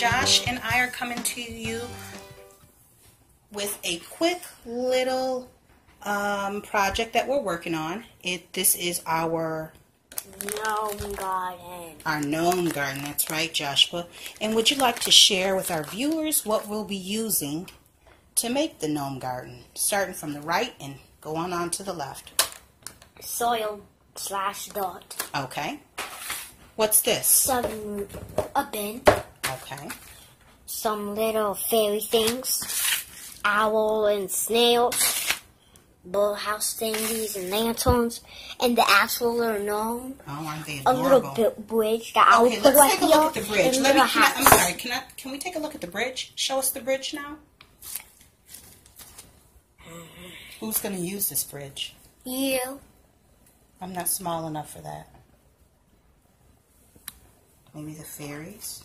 Josh and I are coming to you with a quick little project that we're working on. This is our gnome garden. Our gnome garden, that's right, Joshua. And would you like to share with our viewers what we'll be using to make the gnome garden? Starting from the right and going on to the left. Soil/dirt. Okay. What's this? A bin. Okay. Some little fairy things. Owl and snails. Birdhouse thingies and lanterns. And the actual little gnome. Oh, aren't they adorable? A little bridge that I will put right here. Let's take a look at the bridge. I'm sorry, can we take a look at the bridge? Show us the bridge now. Who's going to use this bridge? You. I'm not small enough for that. Maybe the fairies?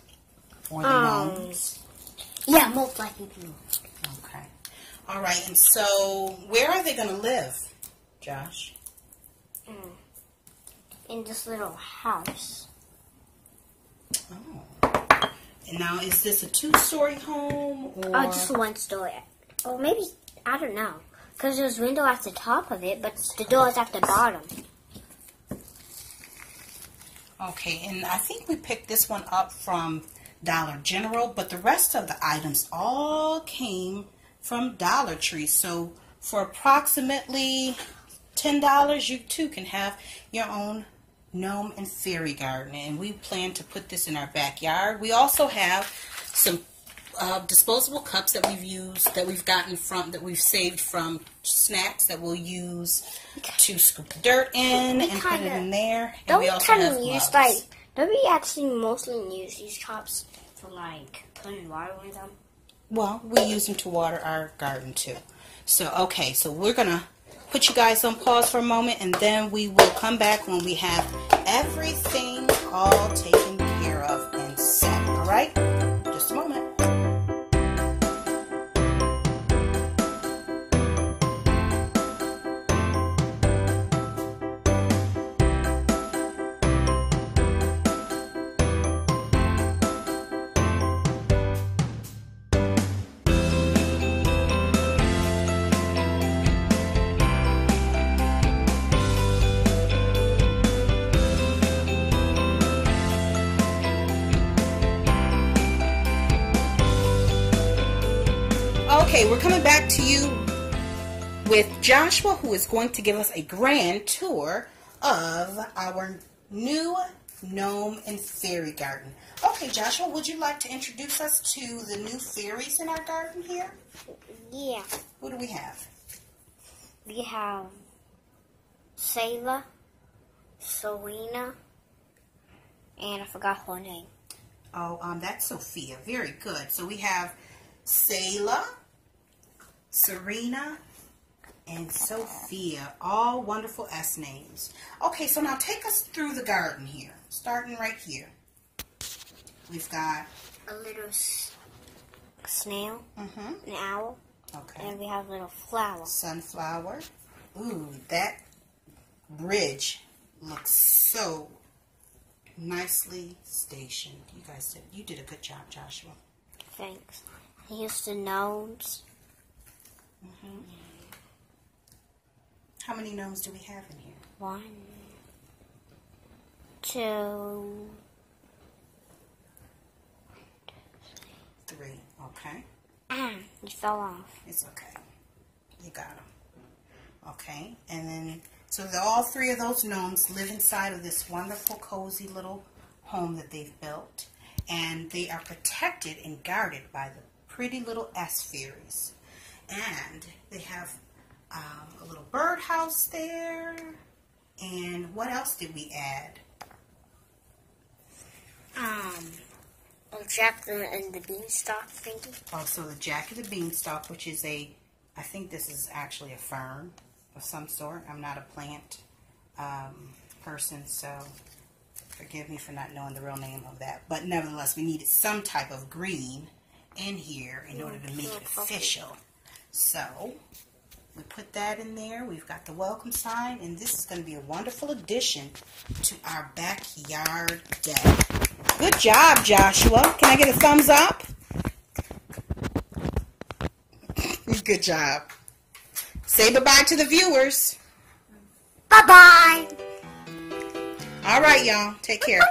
Or the gnomes? Yeah, most likely you. Okay. Alright, and so where are they going to live, Josh? In this little house. Oh. And now, is this a 2-story home? Or just 1 story. Or maybe, I don't know. Because there's a window at the top of it, but the door is at the bottom. Okay, and I think we picked this one up from Dollar General, but the rest of the items all came from Dollar Tree. So for approximately $10, you too can have your own gnome and fairy garden. And we plan to put this in our backyard. We also have some disposable cups that we've used, that we've saved from snacks that we'll use to scoop the dirt in and put it in there. And we also have gloves. Don't we actually mostly use these cups for putting water in them? Well, we use them to water our garden too. So, okay, so we're going to put you guys on pause for a moment, and then we will come back when we have everything all taken care of and set. All right? Just a moment. Okay, we're coming back to you with Joshua, who is going to give us a grand tour of our new gnome and fairy garden. Okay, Joshua, would you like to introduce us to the new fairies in our garden here? Yeah. Who do we have? We have Sayla, Serena, and I forgot her name. Oh, that's Sophia. Very good. So we have Sayla, Serena, and Sophia, all wonderful S names. Okay, so now take us through the garden here, starting right here. We've got a little snail, an owl, and we have a little flower. Sunflower. Ooh, that bridge looks so nicely stationed. You did a good job, Joshua. Thanks. Here's the gnomes. How many gnomes do we have in here? 1, 2, 3. Okay. You fell off. It's okay. You got them. Okay. And then, so all 3 of those gnomes live inside of this wonderful, cozy little home that they've built. And they are protected and guarded by the pretty little S fairies. And they have a little birdhouse there. And what else did we add? Jack and the Beanstalk thingy. Oh, so the Jack and the Beanstalk, which is I think this is actually a fern of some sort. I'm not a plant person, so forgive me for not knowing the real name of that. But nevertheless, we needed some type of green in here in order to make it official. So we put that in there. We've got the welcome sign, and this is going to be a wonderful addition to our backyard deck. Good job, Joshua. Can I get a thumbs up? Good job. Say bye-bye to the viewers. Bye-bye. All right, y'all. Take care.